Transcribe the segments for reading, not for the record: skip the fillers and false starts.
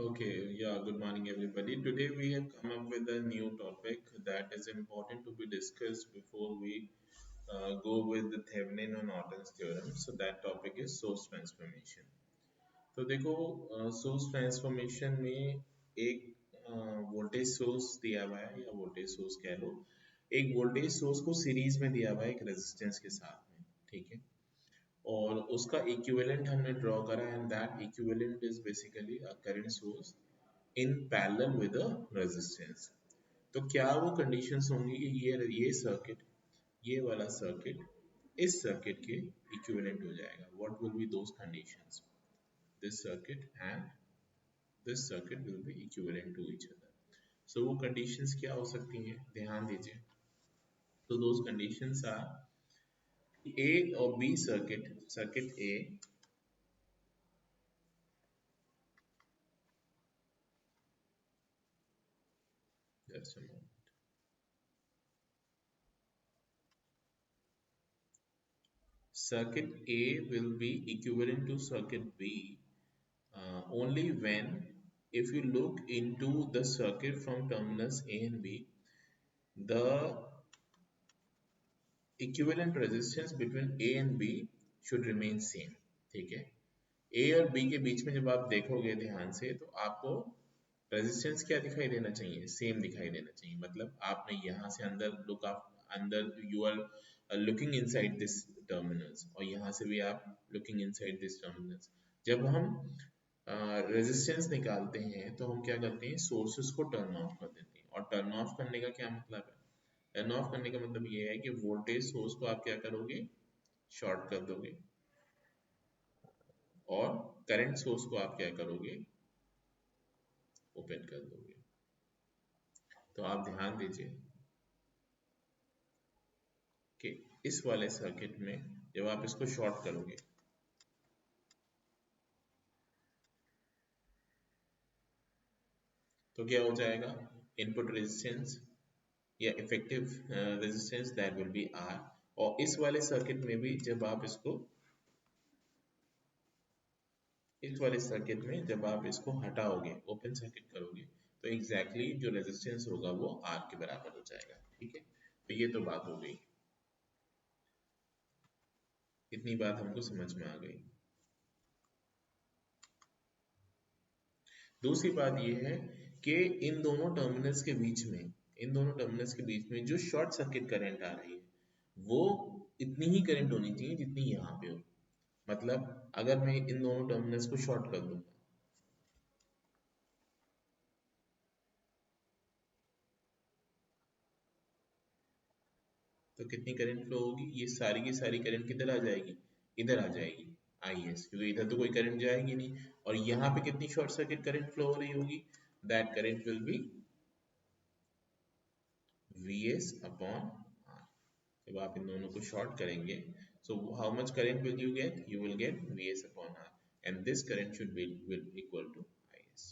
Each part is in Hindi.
Okay, yeah, good morning everybody. Today we have come up with a new topic that is important to be discussed before we go with the Thevenin or Norton's theorem. So that topic is source transformation. तो देखो सोर्स ट्रांसफॉर्मेशन में एक वोल्टेज सोर्स दिया हुआ है या वोल्टेज सोर्स कह लो, एक वोल्टेज सोर्स को सीरीज में दिया हुआ है एक रेजिस्टेंस के साथ में, ठीक है। और उसका इक्विवेलेंट हमने ड्रॉ करा and that equivalent is basically a current source in parallel with a resistance. तो क्या वो कंडीशंस होंगी कि ये सर्किट, ये वाला सर्किट इस सर्किट के इक्विवेलेंट हो जाएगा? What will be those conditions? This circuit and this circuit will be equivalent to each other. So वो कंडीशंस क्या हो सकती हैं, ध्यान दीजिए। तो दोस कंडीशंस आर ए और B circuit, circuit A, just a moment, circuit A will be equivalent to circuit B only when, if you look into the circuit from terminals A and B, the equivalent resistance between A and B should remain same, ठीक है। A और B के बीच में जब आप देखोगे ध्यान से तो आपको रेजिस्टेंस क्या दिखाई देना चाहिए? सेम दिखाई देना चाहिए। मतलब आपने यहाँ से अंदर लुक, आप अंदर you are looking inside this terminals और यहाँ से भी आप लुकिंग इनसाइड दिस टर्मिनल्स। जब हम रेजिस्टेंस निकालते हैं तो हम क्या करते हैं? सोर्सेस को टर्न ऑफ कर देते हैं। और टर्न ऑफ करने का क्या मतलब है? टर्न ऑफ करने का मतलब ये है कि वोल्टेज सोर्स को आप क्या करोगे? शॉर्ट कर दोगे। और करंट सोर्स को आप क्या करोगे? ओपन कर दोगे। तो आप ध्यान दीजिए कि इस वाले सर्किट में जब आप इसको शॉर्ट करोगे तो क्या हो जाएगा? इनपुट रेजिस्टेंस या effective resistance that will be R. और इस वाले सर्किट में भी जब आप इसको, इस वाले सर्किट में जब आप इसको हटाओगे, ओपन सर्किट करोगे, तो एग्जैक्टली जो रेजिस्टेंस होगा वो आर के बराबर हो जाएगा, ठीक है। तो ये तो बात हो गई, इतनी बात हमको समझ में आ गई। दूसरी बात यह है कि इन दोनों टर्मिनल्स के बीच में, इन दोनों टर्मिनल्स के बीच में जो शॉर्ट सर्किट करंट आ रही है वो इतनी ही करंट होनी चाहिए जितनी यहाँ पे हो। मतलब अगर मैं इन दोनों टर्मिनल्स को शॉर्ट कर दूंगा तो कितनी करंट फ्लो होगी? ये सारी की सारी करंट किधर आ जाएगी? इधर आ जाएगी, आई एस, क्योंकि इधर तो कोई करंट जाएगी नहीं। और यहाँ पे कितनी शॉर्ट सर्किट करंट फ्लो हो रही होगी? That current will be V S upon R. जब आप इन दोनों को शॉर्ट करेंगे, so how much current will you get? You will get Vs upon R, and this current should be will equal to Is।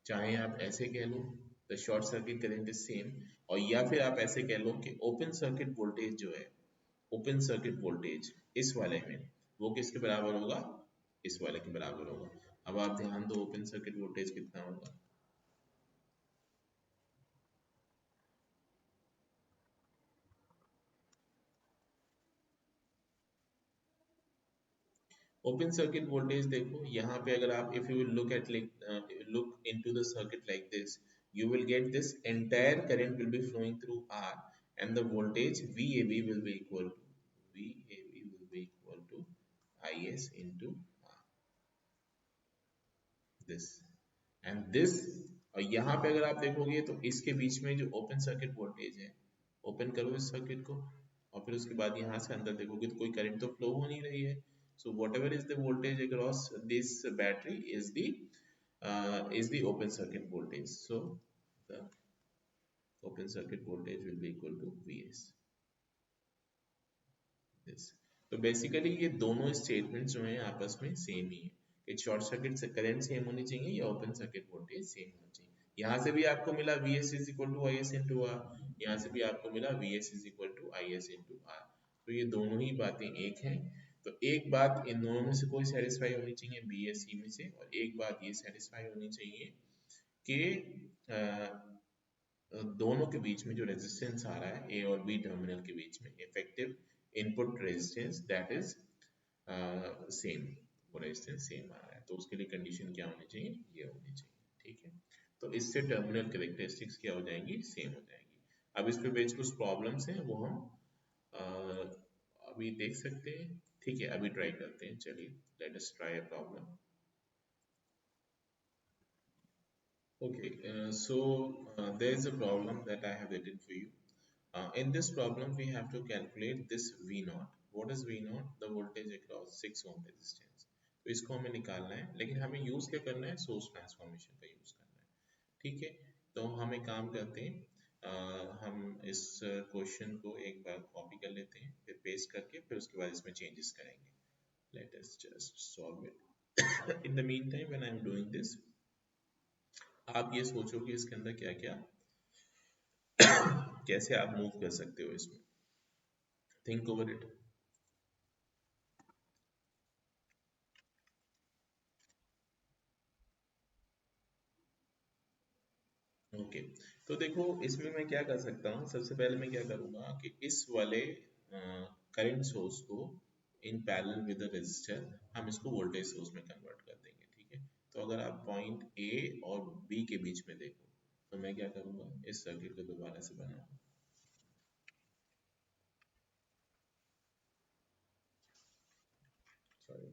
चाहे आप ऐसे कह लो the short circuit current is same, और या फिर आप ऐसे कह लो कि ओपन सर्किट वोल्टेज जो है, ओपन सर्किट वोल्टेज इस वाले में वो किसके बराबर होगा? इस वाले के बराबर होगा। अब आप ध्यान दो ओपन सर्किट वोल्टेज कितना होगा? ओपन सर्किट वोल्टेज देखो यहाँ पे, अगर आप if you look at look into the circuit like this, you will get this entire current will be flowing through R, and the voltage VAB will be equal to IS into R, this and this। और यहाँ पे अगर आप देखोगे तो इसके बीच में जो ओपन सर्किट वोल्टेज है, ओपन करो इस सर्किट को और फिर उसके बाद यहाँ से अंदर देखोगे तो कोई करंट तो फ्लो हो नहीं रही है। So whatever is the voltage across this battery is the open circuit voltage. So the open circuit voltage will be equal to Vs, this। तो बेसिकली ये दोनों स्टेटमेंट्स जो हैं आपस में सेम ही है कि शॉर्ट सर्किट से करंट सेम होनी चाहिए या ओपन सर्किट वोल्टेज सेम होनी चाहिए। यहाँ से भी आपको मिला Vs is equal to I S into R, यहाँ से भी आपको मिला Vs is equal to I S into R. तो ये दोनों ही बातें एक हैं। तो एक बात इन दोनों में से कोई सेटिस्फाई होनी चाहिए, बी या सी में से, और एक बात ये सेटिस्फाई होनी चाहिए कि दोनों के बीच में जो रेजिस्टेंस आ रहा है ए और बी टर्मिनल के बीच में, effective input resistance that is same, वो रेजिस्टेंस सेम आ रहा है। तो उसके लिए कंडीशन क्या होनी चाहिए, ये होनी चाहिए। ठीक है, तो इससे टर्मिनल कैरेक्टरिस्टिक्स क्या हो जाएंगी, सेम हो जाएंगी। अब इस पे बेस्ड कुछ प्रॉब्लम्स हैं, वो हम अभी देख सकते हैं। ठीक है, अभी ट्राई करते हैं, चलिए let us try a problem. Okay, there is a problem that I have written for you. In this problem, we have to calculate this V naught. What is V naught? The voltage across 6 ohm resistance. तो इसको हमें निकालना है, लेकिन हमें यूज क्या करना है, सोर्स ट्रांसफॉर्मेशन का यूज करना है। ठीक है, तो हम एक काम करते हैं, हम इस क्वेश्चन को एक बार कॉपी कर लेते हैं, फिर पेस्ट करके फिर उसके बाद इसमें चेंजेस करेंगे। Let us just solve it. In the meantime, when I am doing this, आप ये सोचो कि इसके अंदर क्या क्या कैसे आप मूव कर सकते हो इसमें, थिंक ओवर इट। ओके, तो देखो इसमें मैं क्या कर सकता हूँ, सबसे पहले मैं क्या करूँगा कि इस वाले करंट सोर्स को in parallel with the resistor हम इसको वोल्टेज सोर्स में कन्वर्ट कर देंगे। ठीक है, तो अगर आप पॉइंट ए और बी के बीच में देखो, तो मैं क्या करूँगा, इस सर्किट को दोबारा से बनाऊंगा। Sorry,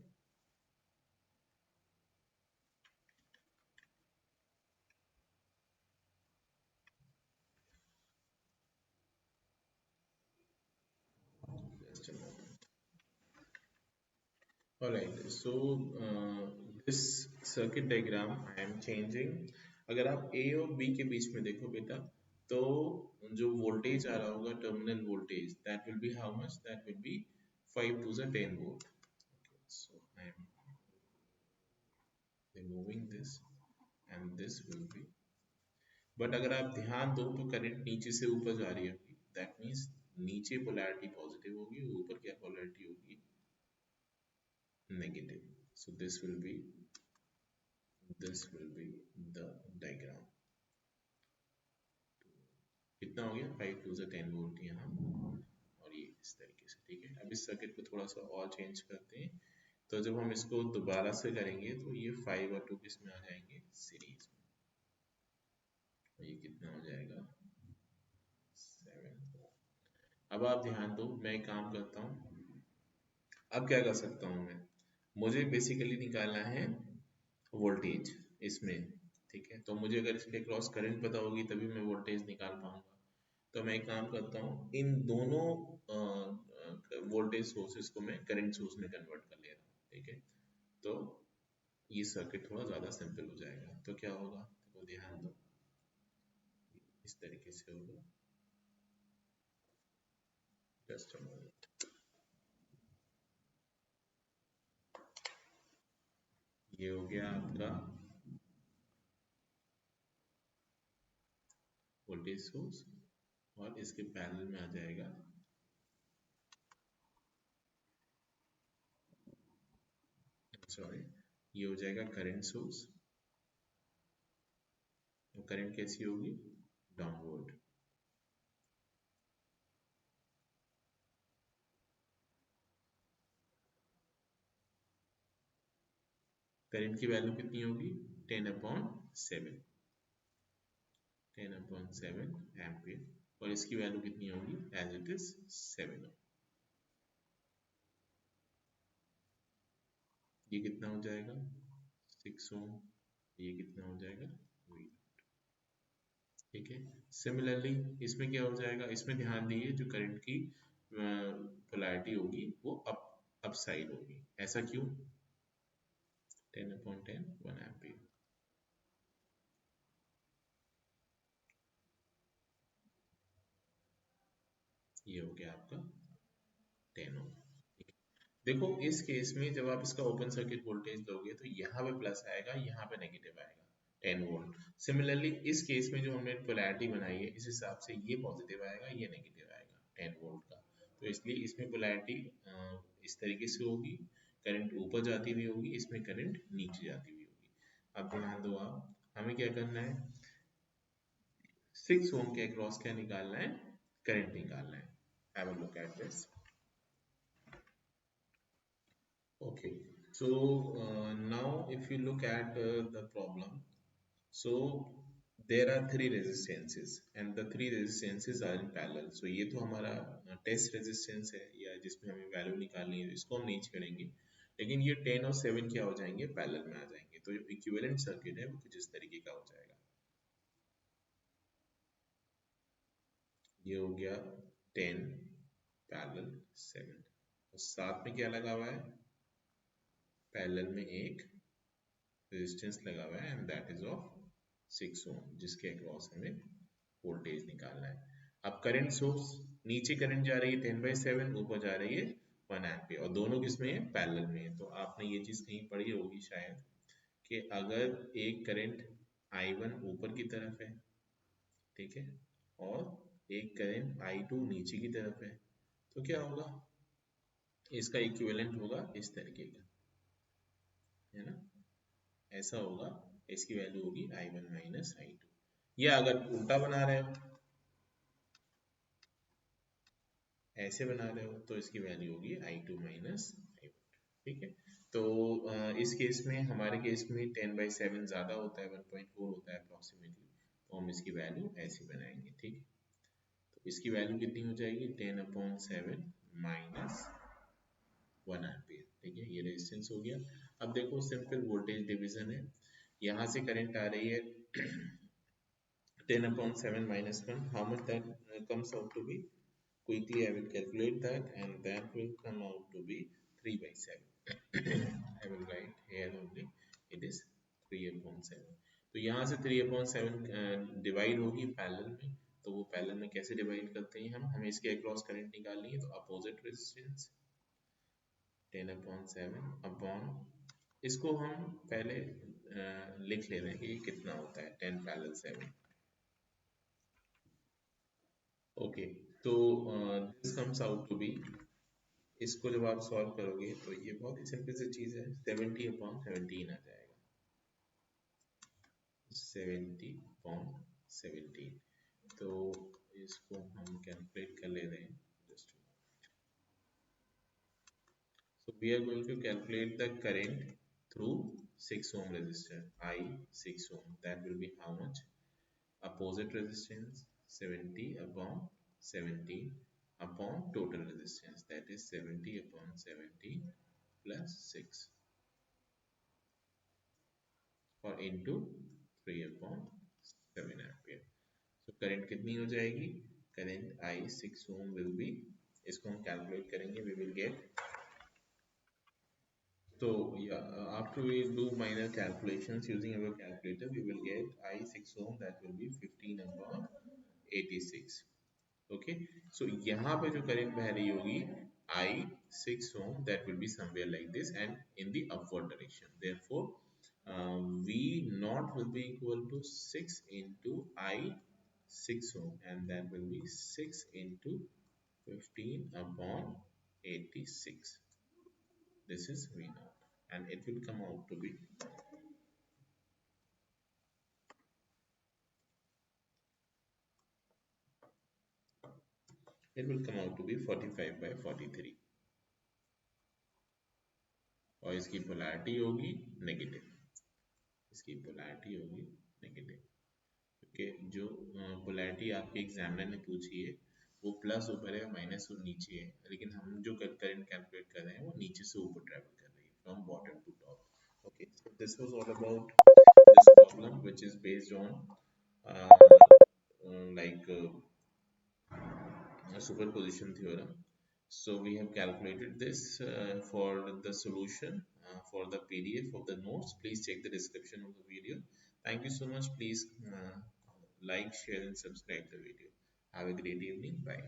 just a moment. Alright, so this circuit diagram I am changing. अगर आप A और B के बीच में देखो बेटा, तो जो वोल्टेज आ रहा होगा, terminal voltage, that will be how much? That will be 5 to the 10 volt. Okay, so I am removing this and this will be. But अगर आप ध्यान दो तो करंट नीचे से ऊपर जा रही होगी, that means नीचे पोलैरिटी पॉजिटिव होगी, ऊपर क्या पोलैरिटी होगी, negative. So this will be the diagram। कितना हो गया, 5 to the 10 वोल्ट यहाँ, और ये इस तरीके से। ठीक है, अब इस सर्किट को थोड़ा सा और चेंज करते हैं, तो जब हम इसको दोबारा से करेंगे तो ये 5 और 2 किस में आ जाएंगे, सीरीज में। और ये कितना हो जाएगा, 7। अब आप ध्यान दो, मैं एक काम करता हूँ, अब क्या कर सकता हूँ मैं, मुझे बेसिकली निकालना है वोल्टेज इसमें। ठीक है, तो मुझे अगर इसके क्रॉस करंट पता होगी तभी मैं वोल्टेज निकाल पाऊंगा। तो मैं एक काम करता हूँ, इन दोनों वोल्टेज सोर्सेज को मैं करंट सोर्स में कन्वर्ट कर ले रहा हूँ। ठीक है, तो ये सर्किट थोड़ा ज़्यादा सिंपल हो जाएगा। तो क्या होगा, तो ध्यान दो, इस तरीके से होगा। जस्ट अ मोमेंट, ये हो गया आपका वोल्टेज सोर्स, और इसके पैरेलल में आ जाएगा, सॉरी, ये हो जाएगा करंट सोर्स। तो करंट कैसी होगी, डाउनवर्ड। करंट की वैल्यू कितनी होगी, 10/7, 10/7 एम्पियर, और इसकी वैल्यू कितनी होगी, एज इट इज 7। ये कितना हो जाएगा, 6 ओम, ये कितना हो जाएगा, V। ठीक है, सिमिलरली इसमें क्या हो जाएगा, इसमें ध्यान दीजिए जो करंट की पोलैरिटी होगी वो अप साइड होगी। ऐसा क्यों, 10/10 1 एम्पियर। ये हो गया आपका 10 ओम। देखो इस केस में जब आप इसका ओपन सर्किट वोल्टेज दोगे तो यहाँ पे प्लस आएगा, यहाँ पे नेगेटिव आएगा, 10 वोल्ट। सिमिलरली इस केस में जो हमने पोलैरिटी बनाई है, इस हिसाब से ये पॉजिटिव आएगा, ये नेगेटिव आएगा 10 वोल्ट का। तो इसलिए इसमें पोलैरिटी इस तरीके से होगी, करंट ऊपर जाती हुई होगी, इसमें करंट नीचे जाती हुई होगी। अब ध्यान दो आप, हमें क्या करना है, 6 ओम के अक्रॉस क्या निकालना है, करंट निकालना है। Have a look at this. Okay, so now if you look at the problem, so there are three resistances and the three resistances are in parallel. So ये तो हमारा टेस्ट रेजिस्टेंस है या जिसमें हमें वैल्यू निकालनी है, इसको हम नहीं छेड़ेंगे, लेकिन ये 10 और 7 क्या हो जाएंगे, पैरेलल में आ जाएंगे। तो जो इक्विवेलेंट सर्किट है वो कुछ इस तरीके का हो जाएगा। ये हो गया 10 पैरेलल 7 और साथ में क्या लगा हुआ है, पैरेलल में एक रेजिस्टेंस लगा हुआ है एंड दैट इज ऑफ 6 ओम, जिसके अक्रॉस हमें वोल्टेज निकालना है। अब करंट सोर्स, नीचे करंट जा रही है 10/7, ऊपर जा रही है 1 एम्पियर और दोनों किसमें है, पैरेलल में है। तो आपने ये चीज कहीं पढ़ी होगी शायद कि अगर एक करंट I1 ऊपर की तरफ है, ठीक है, और एक करंट I2 नीचे की तरफ है, तो क्या होगा, इसका इक्विवेलेंट होगा इस तरीके का, है ना, ऐसा होगा। इसकी वैल्यू होगी I1 माइनस I2। या अगर उल्टा बना रहे हो, ऐसे बना रहे हो, तो इसकी वैल्यू होगी I2 माइनस I1। ठीक है, तो इस केस में, हमारे केस में 10/7 ज्यादा होता है, 1.4 होता है अप्रोक्सीमेटली, तो हम इसकी वैल्यू ऐसे बनाएंगे। ठीक है, तो इसकी वैल्यू कितनी हो जाएगी, 10/7 माइनस 1 एम्पियर। ठीक है, ये रेजिस्टेंस हो गया। अब देखो सिंपल वोल्टेज डिवीजन है, यहाँ से करंट आ रही है 10/7 minus 1, how much that comes out to be? Quickly I will calculate that and that will come out to be 3/7. I will write here only, it is 3/7। तो यहाँ से 3/7 डिवाइड होगी पैरेलल में, तो वो पैरेलल में कैसे डिवाइड करते हैं हम, हमें इसके अक्रॉस करंट निकालनी है, तो अपोजिट रेजिस्टेंस 10/7 अपॉन, इसको हम पहले लिख ले रहे हैं कि ये कितना होता है, 10 पैरेलल 7। ओके, तो this comes out to be, इसको जब आप सॉल्व करोगे तो ये बहुत ही सिंपल सी चीज है, 70/17 आ जाएगा, 70/17। तो इसको हम कैलकुलेट कर ले रहे हैं, just so we are going to calculate the current through 6 ohm resistor, I 6 ohm, that will be how much, opposite resistance 70/17 upon total resistance, that is 70/17 plus 6 और into 3/7 एम्पियर। तो करंट कितनी हो जाएगी, current I 6 ohm will be, इसको हम कैलकुलेट करेंगे, we will get, so yeah, after we do minor calculations using our calculator, we will get I 6 ohm, that will be 15/86। Okay, सो यहाँ पे जो करंट बह रही होगी I 6 ohm, that will be somewhere like this and in the upward direction, therefore V naught will be equal to 6 into I 6 ohm and that will be 6 into 15/86, this is V naught and it will come out to be, it will come out to be 45/43 और इसकी पोलैरिटी होगी नेगेटिव, इसकी पोलैरिटी होगी नेगेटिव, क्योंकि जो पोलैरिटी आपके एग्जामिनर ने पूछी है वो प्लस ऊपर है, माइनस और नीचे है, लेकिन हम जो करंट कैलकुलेट कर रहे हैं वो नीचे से ऊपर ट्रेवल कर रही है, from bottom to top. Okay, so this was all about this problem which is based on like superposition theorem. So we have calculated this for the solution, for the PDF of the notes. Please check the description of the video. Thank you so much. Please like, share and subscribe the video. Have a great evening. Bye.